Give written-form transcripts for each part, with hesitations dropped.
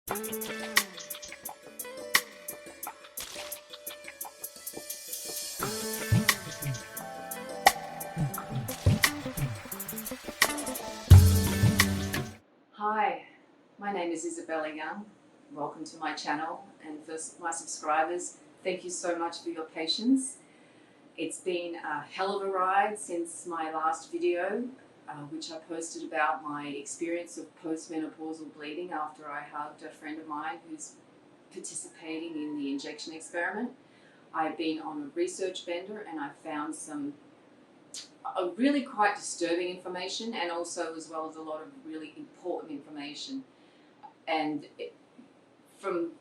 Hi, my name is Isabella Young. Welcome to my channel, and for my subscribers, thank you so much for your patience. It's been a hell of a ride since my last video, which I posted about my experience of postmenopausal bleeding after I hugged a friend of mine who's participating in the injection experiment. I've been on a research bender and I found some really quite disturbing information, and also as well as a lot of really important information. And from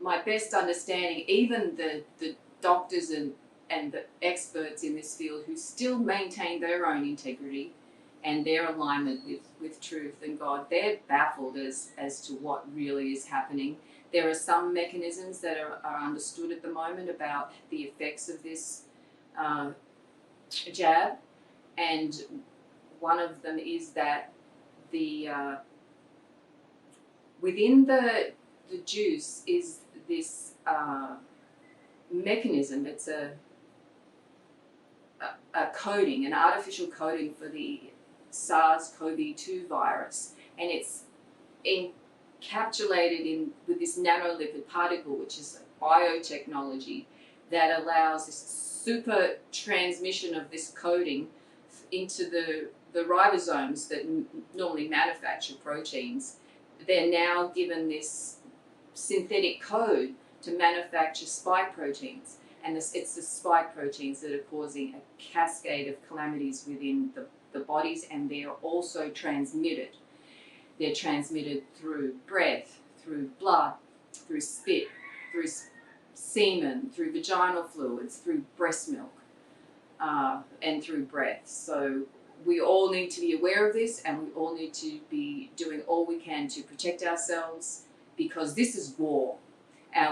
my best understanding, even the doctors and the experts in this field who still maintain their own integrity and their alignment with truth and God, they're baffled as to what really is happening. There are some mechanisms that are understood at the moment about the effects of this jab, and one of them is that the within the juice is this mechanism. It's a coating, an artificial coating for the SARS-CoV-2 virus, and it's encapsulated with this nanolipid particle, which is biotechnology that allows this super transmission of this coating into the ribosomes that normally manufacture proteins. They're now given this synthetic code to manufacture spike proteins, and it's the spike proteins that are causing a cascade of calamities within the bodies, and they are also transmitted. They're transmitted through breath, through blood, through spit, through semen, through vaginal fluids, through breast milk, and through breath. So we all need to be aware of this, and we all need to be doing all we can to protect ourselves, because this is war.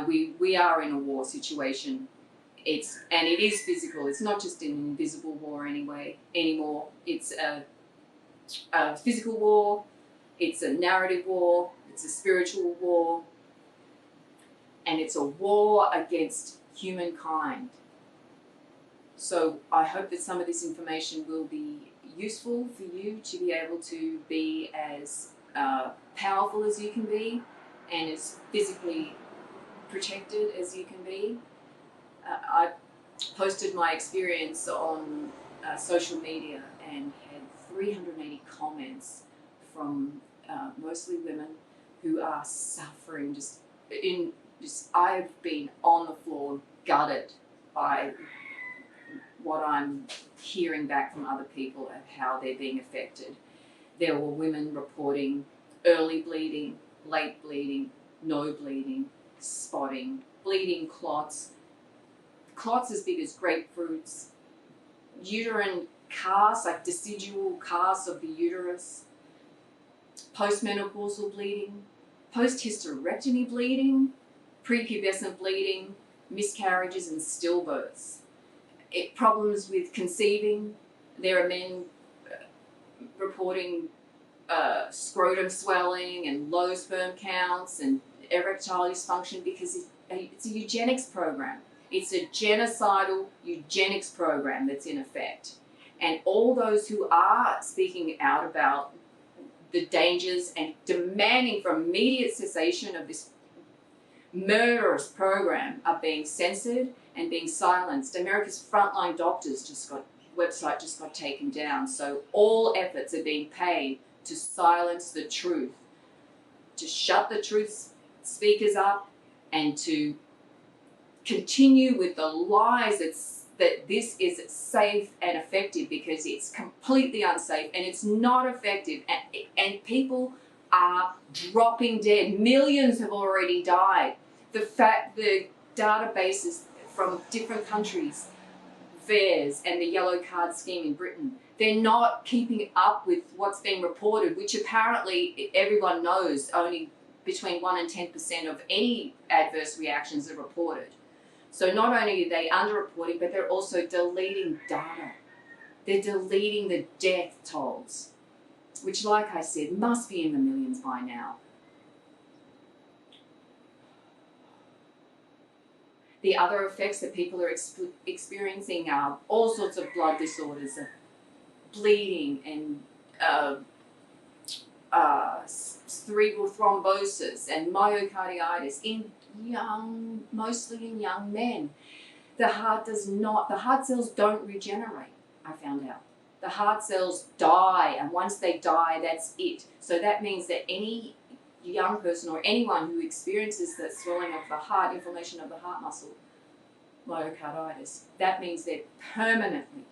We are in a war situation. It is physical. It's not just an invisible war anymore. It's a physical war. It's a narrative war. It's a spiritual war. And it's a war against humankind. So I hope that some of this information will be useful for you to be able to be as powerful as you can be and as physically protected as you can be. I posted my experience on social media and had 380 comments from mostly women who are suffering. I've been on the floor, gutted by what I'm hearing back from other people of how they're being affected. There were women reporting early bleeding, late bleeding, no bleeding, spotting, bleeding clots as big as grapefruits, uterine casts, like decidual casts of the uterus, postmenopausal bleeding, post-hysterectomy bleeding, prepubescent bleeding, miscarriages and stillbirths. Problems with conceiving. There are men reporting scrotum swelling and low sperm counts and erectile dysfunction because it's a eugenics program. It's a genocidal eugenics program that's in effect. And all those who are speaking out about the dangers and demanding for immediate cessation of this murderous program are being censored and being silenced. America's Frontline Doctors website just got taken down. So all efforts are being paid to silence the truth, to shut the truth speakers up, and to continue with the lies that this is safe and effective, because it's completely unsafe and it's not effective, and people are dropping dead. Millions have already died. The databases from different countries, VAERS and the yellow card scheme in Britain, they're not keeping up with what's being reported, which apparently everyone knows only between 1% and 10% of any adverse reactions are reported. So not only are they underreporting, but they're also deleting data. They're deleting the death tolls, which, like I said, must be in the millions by now. The other effects that people are experiencing are all sorts of blood disorders, bleeding and cerebral thrombosis and myocarditis in mostly in young men. The heart cells don't regenerate, I found out. The heart cells die, and once they die, that's it. So that means that any young person or anyone who experiences the swelling of the heart, inflammation of the heart muscle, myocarditis, that means they're permanently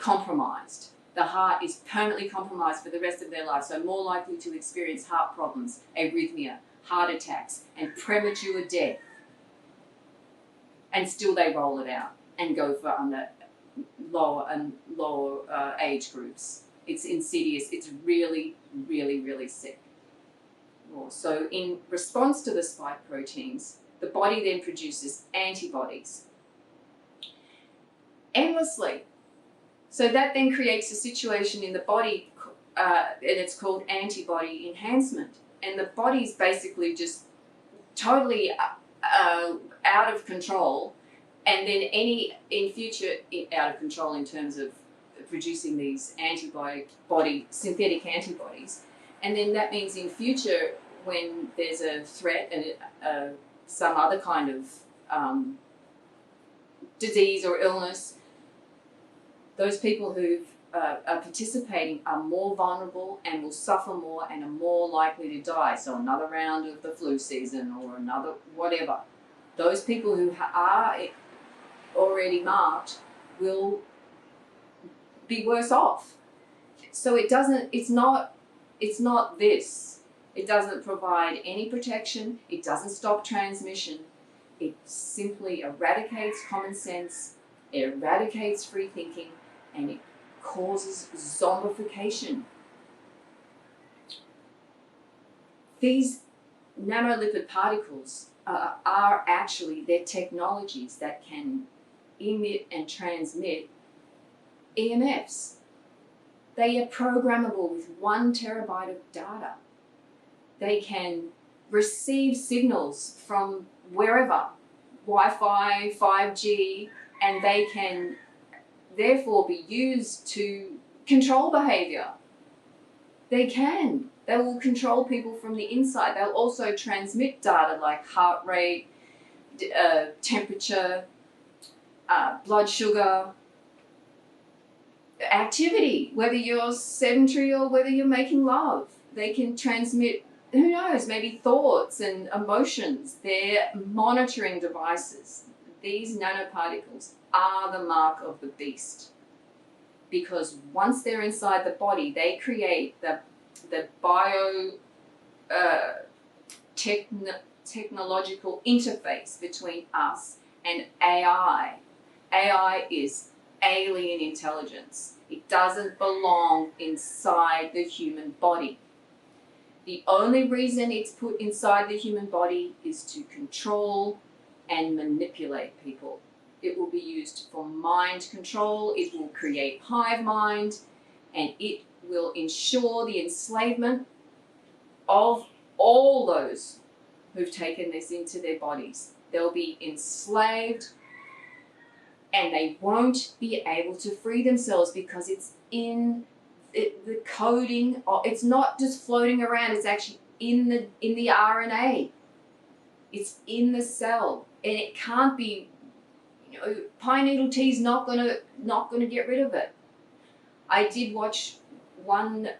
compromised. The heart is permanently compromised for the rest of their life, so more likely to experience heart problems, arrhythmia, heart attacks, and premature death. And still they roll it out and go for under lower and lower age groups. It's insidious. It's really, really, really sick. So in response to the spike proteins, the body then produces antibodies endlessly. So that then creates a situation in the body, and it's called antibody enhancement. And the body's basically just totally out of control, and then in future out of control in terms of producing these synthetic antibodies. And then that means in future, when there's a threat and some other kind of disease or illness, those people who are participating are more vulnerable and will suffer more and are more likely to die. So another round of the flu season or another whatever. Those people who are already marked will be worse off. So it's not this. It doesn't provide any protection. It doesn't stop transmission. It simply eradicates common sense. It eradicates free thinking, and it causes zombification. These nanolipid particles are actually, they're technologies that can emit and transmit EMFs. They are programmable with 1 terabyte of data. They can receive signals from wherever, Wi-Fi, 5G, and they can therefore be used to control behavior. They will control people from the inside. They'll also transmit data like heart rate, temperature, blood sugar, activity, whether you're sedentary or whether you're making love. They can transmit, who knows, maybe thoughts and emotions. They're monitoring devices. These nanoparticles are the mark of the beast, because once they're inside the body, they create the bio technological interface between us and AI. AI is alien intelligence. It doesn't belong inside the human body. The only reason it's put inside the human body is to control and manipulate people. It will be used for mind control. It will create hive mind, and it will ensure the enslavement of all those who've taken this into their bodies. They'll be enslaved, and they won't be able to free themselves because it's in the coding. It's not just floating around. It's actually in the RNA. It's in the cell, and it can't be. Pine needle tea is not gonna get rid of it. I did watch one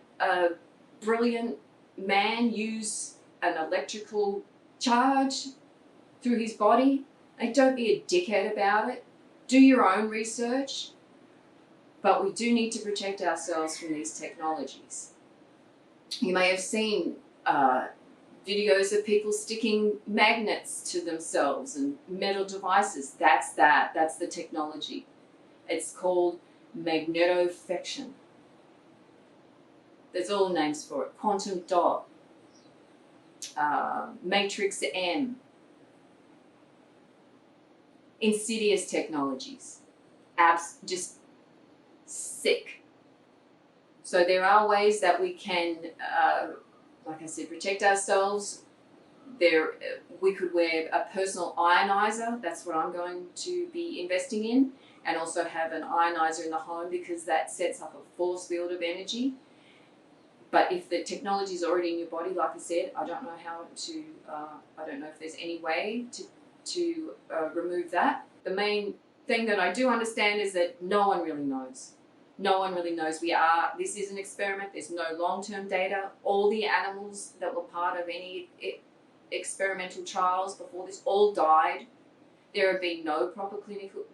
brilliant man use an electrical charge through his body. And don't be a dickhead about it. Do your own research. But we do need to protect ourselves from these technologies. You may have seen videos of people sticking magnets to themselves and metal devices. That's the technology. It's called magnetofection. There's all names for it. Quantum dot, matrix M, insidious technologies. Just sick. So there are ways that we can, like I said, protect ourselves We could wear a personal ionizer. That's what I'm going to be investing in, and also have an ionizer in the home because that sets up a force field of energy. But if the technology is already in your body, like I said, I don't know how to. I don't know if there's any way to remove that. The main thing that I do understand is that no one really knows. No one really knows. This is an experiment. There's no long-term data. All the animals that were part of any experimental trials before this all died. There have been no proper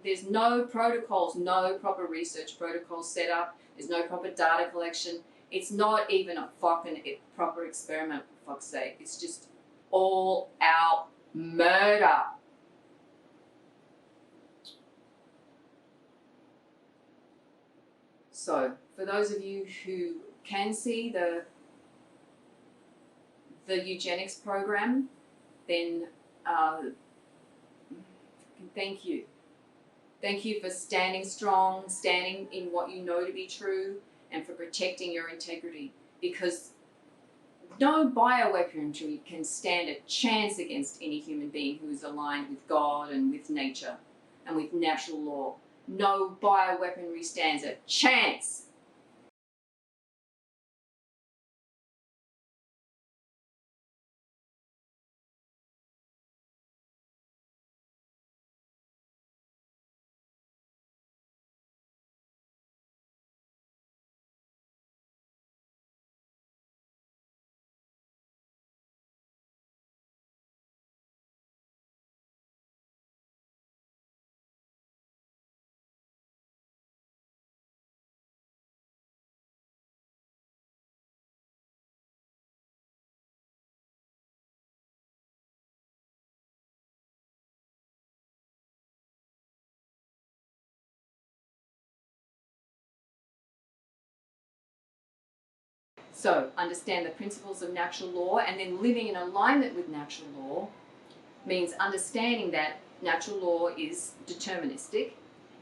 there's no protocols, no proper research protocols set up. There's no proper data collection. It's not even a fucking proper experiment, for fuck's sake. It's just all out murder. So, for those of you who can see the eugenics program, then thank you. Thank you for standing strong, standing in what you know to be true, and for protecting your integrity. Because no bioweaponry can stand a chance against any human being who is aligned with God and with nature and with natural law. No bioweaponry stands a chance. So, understand the principles of natural law, and then living in alignment with natural law means understanding that natural law is deterministic.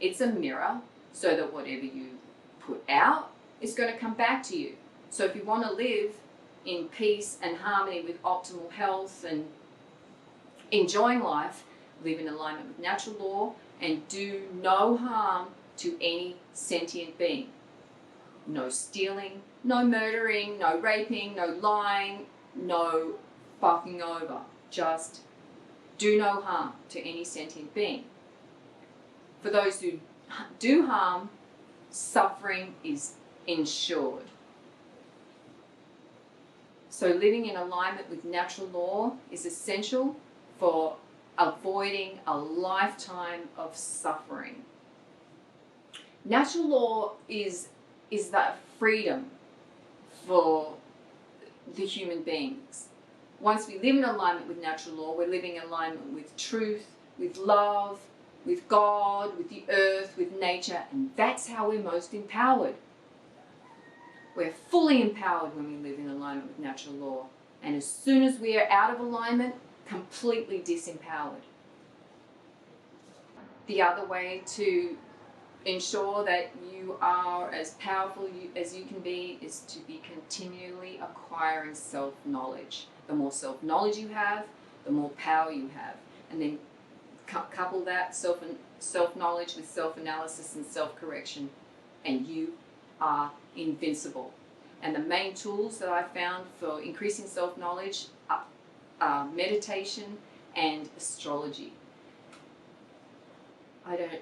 It's a mirror, so that whatever you put out is going to come back to you. So if you want to live in peace and harmony with optimal health and enjoying life, live in alignment with natural law and do no harm to any sentient being. No stealing, no murdering, no raping, no lying, no fucking over. Just do no harm to any sentient being. For those who do harm, suffering is ensured. So living in alignment with natural law is essential for avoiding a lifetime of suffering. Natural law is that freedom for the human beings. Once we live in alignment with natural law, we're living in alignment with truth, with love, with God, with the earth, with nature, and that's how we're most empowered. We're fully empowered when we live in alignment with natural law, and as soon as we are out of alignment, completely disempowered. The other way to ensure that you are as powerful as you can be is to be continually acquiring self-knowledge. The more self-knowledge you have, the more power you have. And then couple that self-knowledge with self-analysis and self-correction, and you are invincible. And the main tools that I found for increasing self-knowledge are meditation and astrology.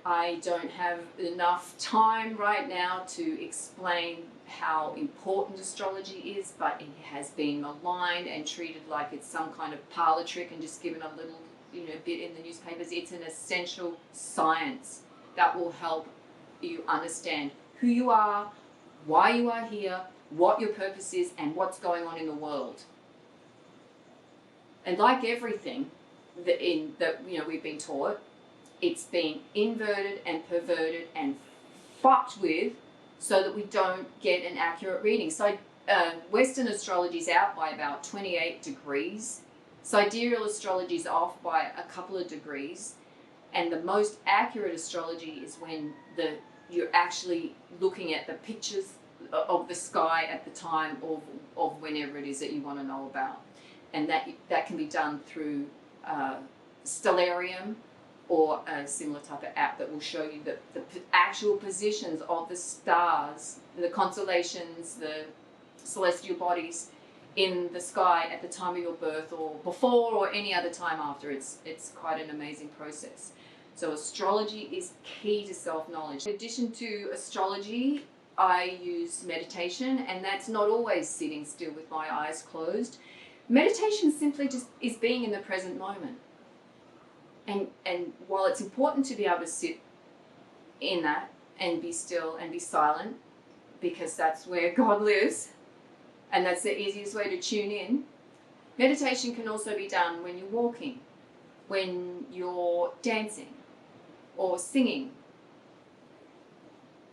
I don't have enough time right now to explain how important astrology is, but it has been maligned and treated like it's some kind of parlor trick and just given a little bit in the newspapers. It's an essential science that will help you understand who you are, why you are here, what your purpose is, and what's going on in the world. And like everything that we've been taught, it's been inverted and perverted and fucked with so that we don't get an accurate reading. So Western astrology is out by about 28 degrees. Sidereal astrology is off by a couple of degrees. And the most accurate astrology is when you're actually looking at the pictures of the sky at the time of whenever it is that you want to know about. and that can be done through Stellarium or a similar type of app that will show you the actual positions of the stars, the constellations, the celestial bodies in the sky at the time of your birth or before or any other time after. It's quite an amazing process. So astrology is key to self-knowledge. In addition to astrology, I use meditation, and that's not always sitting still with my eyes closed. Meditation simply just is being in the present moment. And while it's important to be able to sit in that and be still and be silent, because that's where God lives, and that's the easiest way to tune in, meditation can also be done when you're walking, when you're dancing, or singing,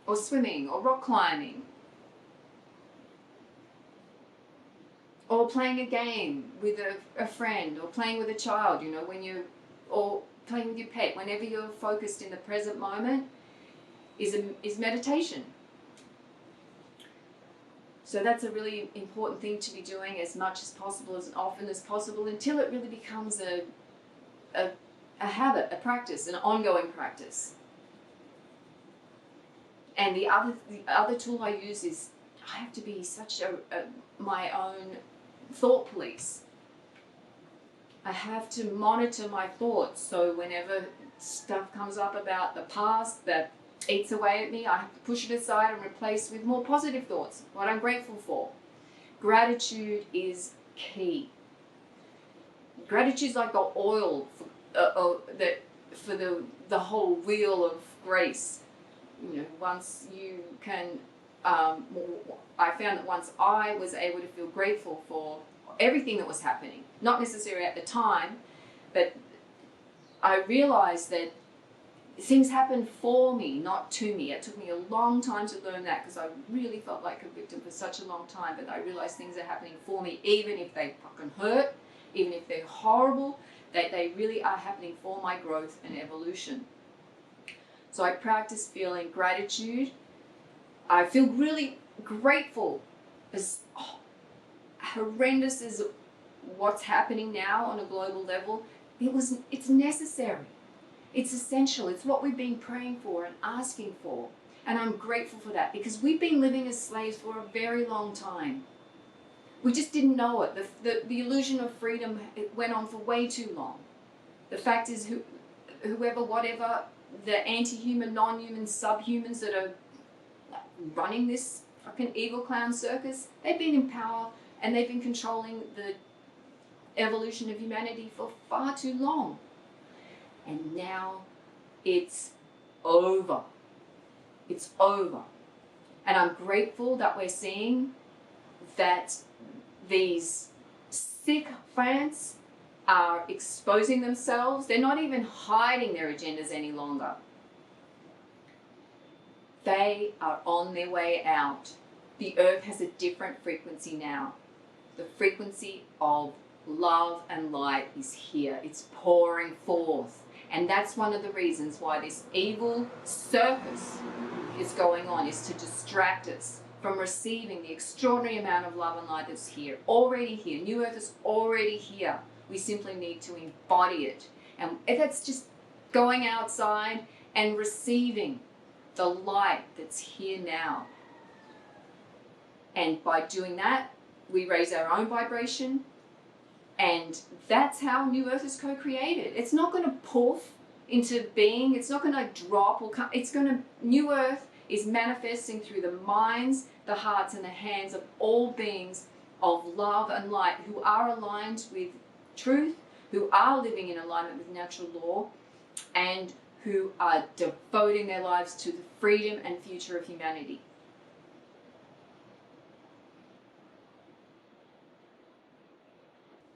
or swimming, or rock climbing, or playing a game with a friend, or playing with a child, or playing with your pet. Whenever you're focused in the present moment is meditation. So that's a really important thing to be doing as much as possible, as often as possible, until it really becomes a habit, a practice, an ongoing practice. And the other tool I use is I have to be such my own thought police. I have to monitor my thoughts, so whenever stuff comes up about the past that eats away at me, I have to push it aside and replace with more positive thoughts, what I'm grateful for. Gratitude is key. Gratitude is like the oil for the whole wheel of grace. Once you can, I found that once I was able to feel grateful for everything that was happening, not necessarily at the time, but I realized that things happened for me, not to me. It took me a long time to learn that, because I really felt like a victim for such a long time, but I realized things are happening for me, even if they fucking hurt, even if they're horrible, that they really are happening for my growth and evolution. So I practice feeling gratitude. I feel really grateful, as horrendous as what's happening now on a global level. It's necessary. It's essential. It's what we've been praying for and asking for. And I'm grateful for that, because we've been living as slaves for a very long time. We just didn't know it. The illusion of freedom, it went on for way too long. The fact is, whoever, whatever, the anti-human, non-human, subhumans that are running this fucking evil clown circus, they've been in power and they've been controlling the evolution of humanity for far too long. And now it's over. It's over. And I'm grateful that we're seeing that these sick plants are exposing themselves. They're not even hiding their agendas any longer. They are on their way out. The earth has a different frequency now. The frequency of love and light is here. It's pouring forth. And that's one of the reasons why this evil circus is going on, is to distract us from receiving the extraordinary amount of love and light that's here, already here. New Earth is already here. We simply need to embody it. And that's just going outside and receiving the light that's here now. And by doing that, we raise our own vibration. And that's how New Earth is co-created. It's not going to poof into being. It's not going to drop or come. New Earth is manifesting through the minds, the hearts, and the hands of all beings of love and light who are aligned with truth, who are living in alignment with natural law, and who are devoting their lives to the freedom and future of humanity.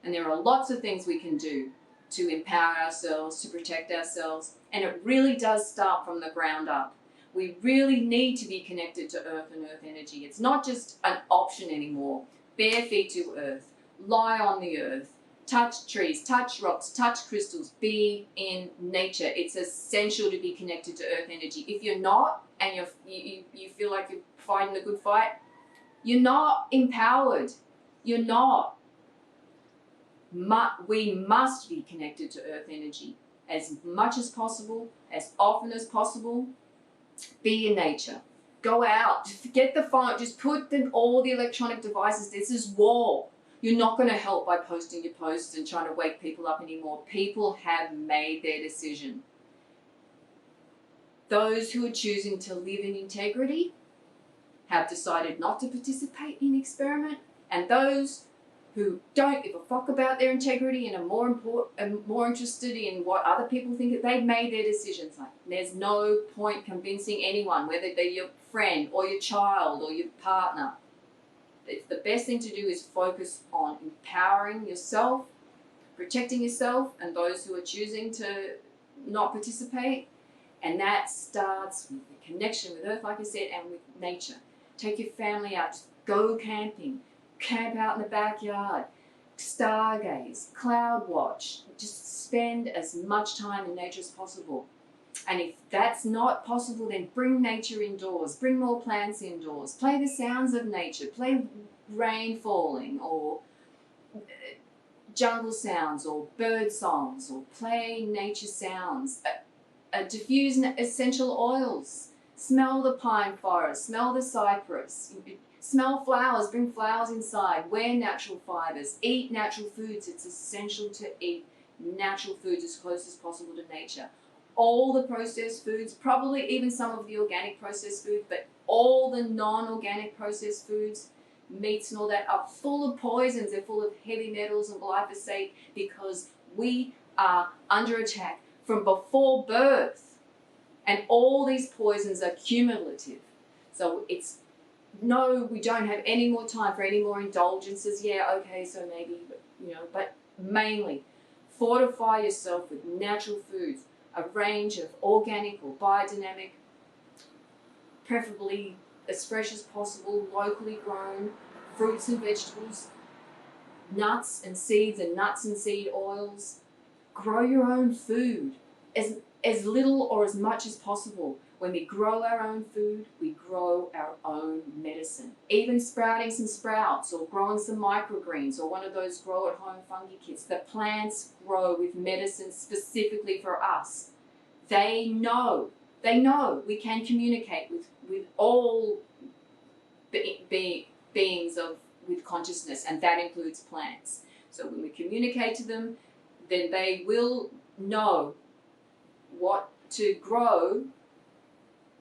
And there are lots of things we can do to empower ourselves, to protect ourselves, and it really does start from the ground up. We really need to be connected to earth and earth energy. It's not just an option anymore. Bare feet to earth, lie on the earth, touch trees, touch rocks, touch crystals, be in nature. It's essential to be connected to earth energy. If you're not, and you feel like you're fighting a good fight, you're not empowered. You're not. We must be connected to earth energy as much as possible, as often as possible. Be in nature. Go out. Forget the phone. Just put all the electronic devices. This is war. You're not going to help by posting your posts and trying to wake people up anymore. People have made their decision. Those who are choosing to live in integrity have decided not to participate in the experiment, and those who don't give a fuck about their integrity and are more interested in what other people think, they've made their decisions. Like, there's no point convincing anyone, whether they're your friend or your child or your partner. It's the best thing to do is focus on empowering yourself, protecting yourself, and those who are choosing to not participate. And that starts with the connection with Earth, like I said, and with nature. Take your family out, just go camping, camp out in the backyard, stargaze, cloud watch. Just spend as much time in nature as possible. And if that's not possible, then bring nature indoors, bring more plants indoors, play the sounds of nature, play rain falling or jungle sounds or bird songs, or play nature sounds. Diffuse essential oils. Smell the pine forest, smell the cypress, smell flowers, bring flowers inside, wear natural fibers, eat natural foods. It's essential to eat natural foods as close as possible to nature. All the processed foods, probably even some of the organic processed foods, but all the non-organic processed foods, meats and all that, are full of poisons. They're full of heavy metals and glyphosate because we are under attack from before birth. And all these poisons are cumulative. So it's, no, we don't have any more time for any more indulgences. Yeah, okay, so maybe, but mainly fortify yourself with natural foods, a range of organic or biodynamic, preferably as fresh as possible, locally grown fruits and vegetables, nuts and seeds and nuts and seed oils. Grow your own food as little or as much as possible. When we grow our own food, we grow our own medicine. Even sprouting some sprouts or growing some microgreens or one of those grow-at-home fungi kits. The plants grow with medicine specifically for us. They know we can communicate with all beings with consciousness, and that includes plants. So when we communicate to them, then they will know what to grow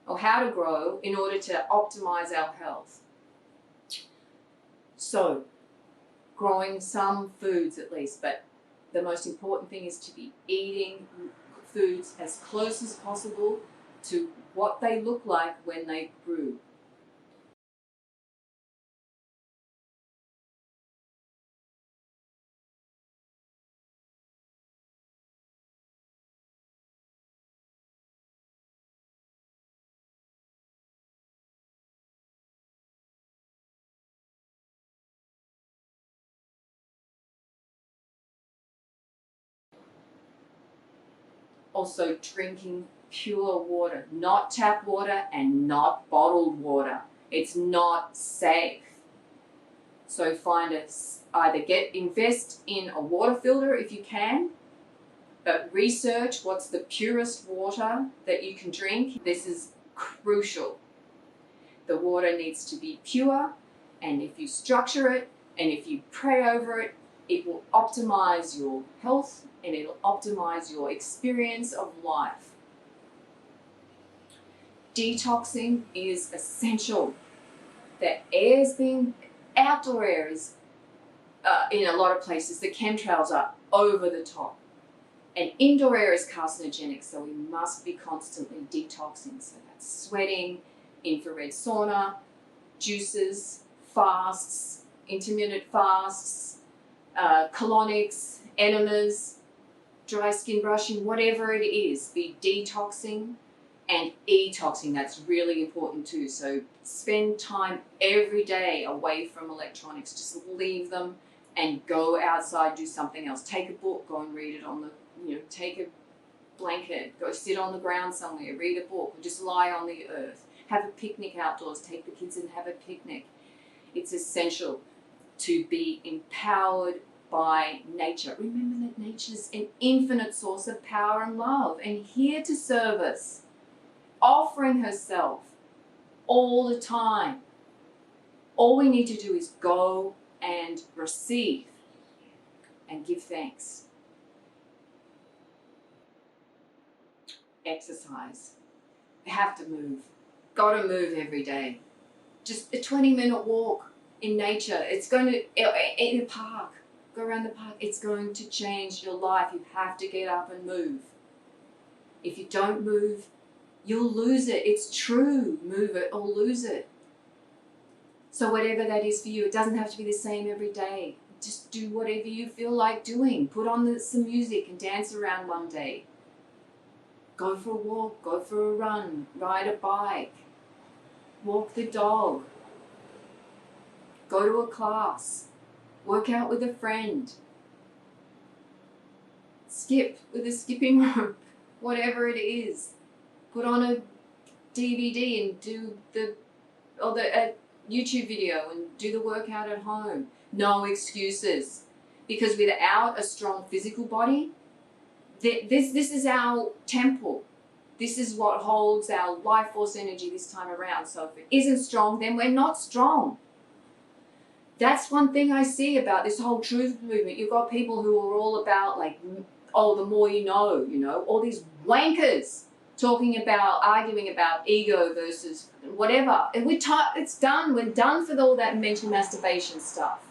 or how to grow in order to optimize our health. So, growing some foods at least, but the most important thing is to be eating foods as close as possible to what they look like when they grew. Also, drinking pure water, not tap water and not bottled water. It's not safe. So invest in a water filter if you can, but research what's the purest water that you can drink. This is crucial. The water needs to be pure, and if you structure it and if you pray over it, it will optimize your health and it'll optimize your experience of life. Detoxing is essential. The outdoor air is, in a lot of places, the chemtrails are over the top. And indoor air is carcinogenic, so we must be constantly detoxing. So that's sweating, infrared sauna, juices, fasts, intermittent fasts, colonics, enemas, dry skin brushing, whatever it is. Be detoxing and e-toxing. That's really important too. So spend time every day away from electronics. Just leave them and go outside, do something else. Take a book, go and read it on the, take a blanket, go sit on the ground somewhere, read a book, or just lie on the earth. Have a picnic outdoors, take the kids and have a picnic. It's essential to be empowered by nature. Remember that nature's an infinite source of power and love and here to serve us, offering herself all the time. All we need to do is go and receive and give thanks. Exercise. You have to move. Got to move every day. Just a 20-minute walk in nature. It's going to, in a park, go around the park. It's going to change your life. You have to get up and move. If you don't move, you'll lose it. It's true. Move it or lose it. So whatever that is for you, it doesn't have to be the same every day. Just do whatever you feel like doing. Put on some music and dance around one day. Go for a walk, go for a run, ride a bike, walk the dog, go to a class, work out with a friend, skip with a skipping rope, whatever it is. Put on a DVD and do a YouTube video and do the workout at home. No excuses. Because without a strong physical body, this is our temple. This is what holds our life force energy this time around. So if it isn't strong, then we're not strong. That's one thing I see about this whole truth movement. You've got people who are all about like, oh, the more you know, all these wankers talking about, arguing about ego versus whatever. And it's done. We're done for all that mental masturbation stuff.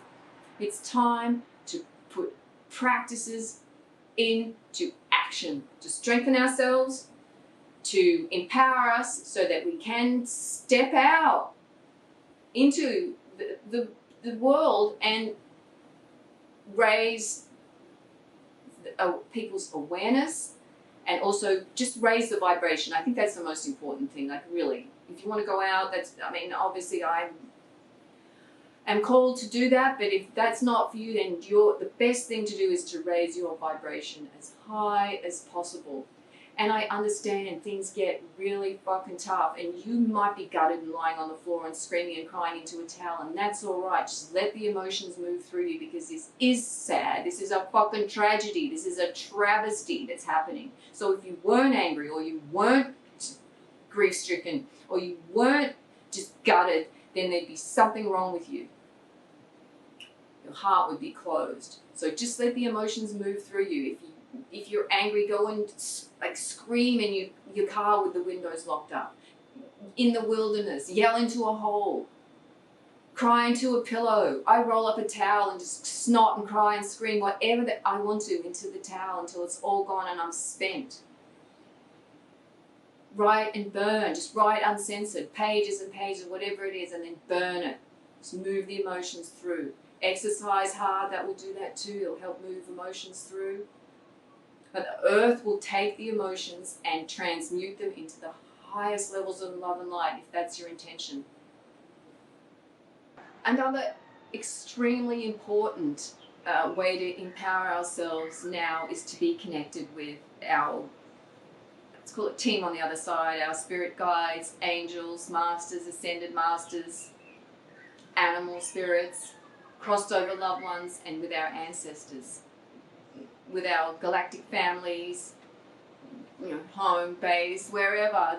It's time to put practices into action, to strengthen ourselves, to empower us so that we can step out into the world and raise people's awareness and also just raise the vibration. I think that's the most important thing. Like really, if you want to go out, obviously I am called to do that, but if that's not for you, then the best thing to do is to raise your vibration as high as possible. And I understand things get really fucking tough and you might be gutted and lying on the floor and screaming and crying into a towel, and that's all right. Just let the emotions move through you because this is sad. This is a fucking tragedy. This is a travesty that's happening. So if you weren't angry or you weren't grief-stricken or you weren't just gutted, then there'd be something wrong with you. Your heart would be closed. So just let the emotions move through you. If you're angry, go and like scream in your car with the windows locked up. In the wilderness, yell into a hole. Cry into a pillow. I roll up a towel and just snot and cry and scream whatever that I want to into the towel until it's all gone and I'm spent. Write and burn. Just write uncensored, pages and pages, whatever it is, and then burn it. Just move the emotions through. Exercise hard, that will do that too. It'll help move emotions through. But the earth will take the emotions and transmute them into the highest levels of love and light if that's your intention. Another extremely important way to empower ourselves now is to be connected with our, let's call it team on the other side, our spirit guides, angels, masters, ascended masters, animal spirits, crossed over loved ones, and with our ancestors, with our galactic families, home base, wherever.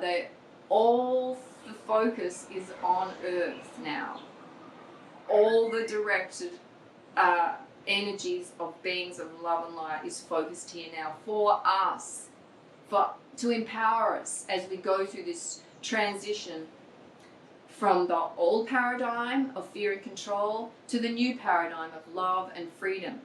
All the focus is on Earth now. All the directed energies of beings of love and light is focused here now for us, to empower us as we go through this transition from the old paradigm of fear and control to the new paradigm of love and freedom.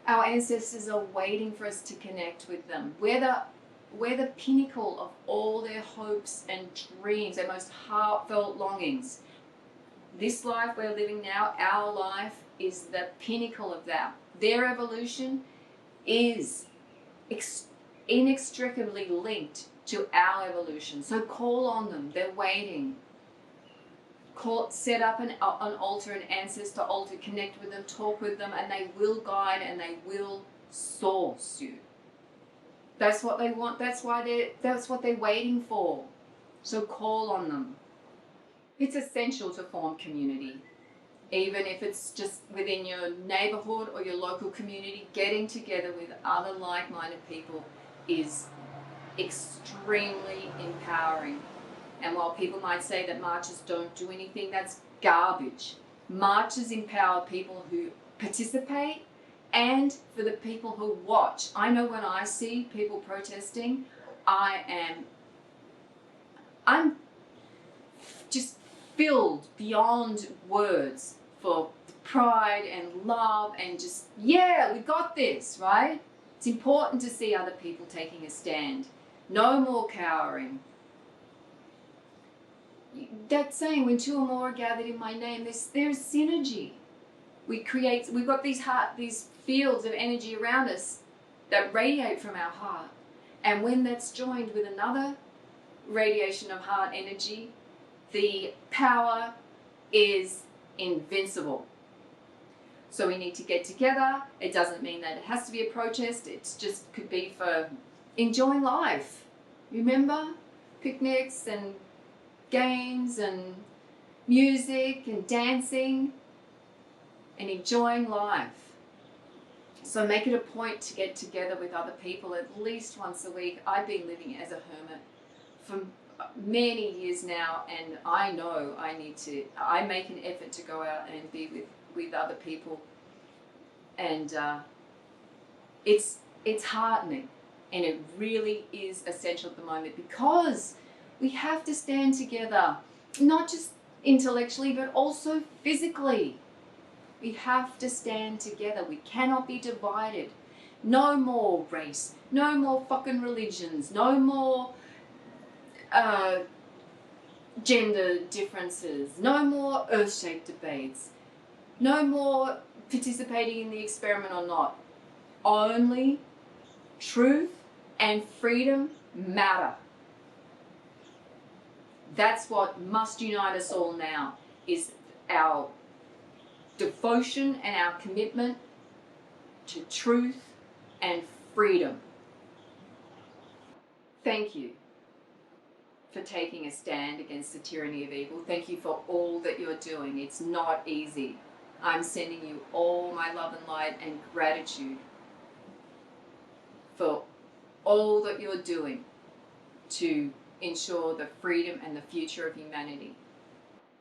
Our ancestors are waiting for us to connect with them. We're the pinnacle of all their hopes and dreams, their most heartfelt longings. This life we're living now, our life, is the pinnacle of that. Their evolution is inextricably linked to our evolution. So call on them. They're waiting. Set up an altar, an ancestor altar, connect with them, talk with them, and they will guide and they will source you. That's what they want. That's what they're waiting for. So call on them. It's essential to form community. even if it's just within your neighborhood or your local community, getting together with other like-minded people is extremely empowering. And while people might say that marches don't do anything, that's garbage. Marches empower people who participate and for the people who watch. I know when I see people protesting, I'm just filled beyond words for pride and love and just, yeah, we got this, right? It's important to see other people taking a stand. No more cowering. That saying, when two or more are gathered in my name, there's synergy. We've got these fields of energy around us that radiate from our heart. And when that's joined with another radiation of heart energy, the power is invincible. So we need to get together. It doesn't mean that it has to be a protest. It just could be for enjoying life. Remember? Picnics and games and music and dancing and enjoying life. So make it a point to get together with other people at least once a week. I've been living as a hermit for many years now, and I know I make an effort to go out and be with other people, and it's heartening, and it really is essential at the moment, because we have to stand together, not just intellectually but also physically. We have to stand together. We cannot be divided. No more race, no more fucking religions, no more gender differences, no more earth-shaped debates, no more participating in the experiment or not. Only truth and freedom matter. That's what must unite us all now, is our devotion and our commitment to truth and freedom. Thank you for taking a stand against the tyranny of evil. Thank you for all that you're doing. It's not easy. I'm sending you all my love and light and gratitude for all that you're doing to ensure the freedom and the future of humanity.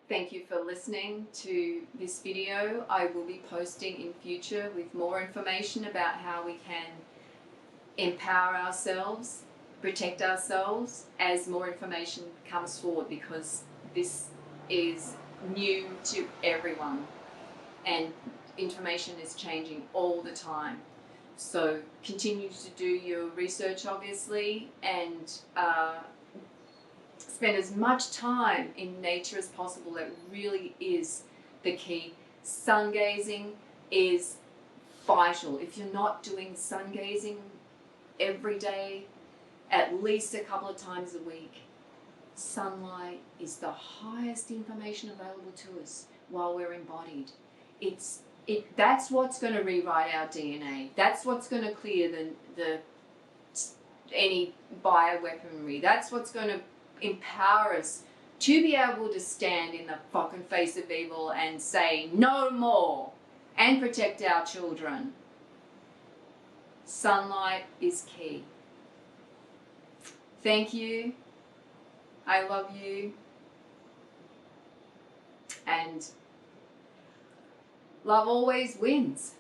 Thank you for listening to this video. I will be posting in future with more information about how we can empower ourselves, protect ourselves as more information comes forward, because this is new to everyone and information is changing all the time. So continue to do your research, obviously, and spend as much time in nature as possible. That really is the key. Sun gazing is vital. If you're not doing sun gazing every day, at least a couple of times a week, sunlight is the highest information available to us while we're embodied. That's what's going to rewrite our DNA. That's what's going to clear any bioweaponry. That's what's going to empower us to be able to stand in the fucking face of evil and say no more and protect our children. Sunlight is key. Thank you. I love you. And love always wins.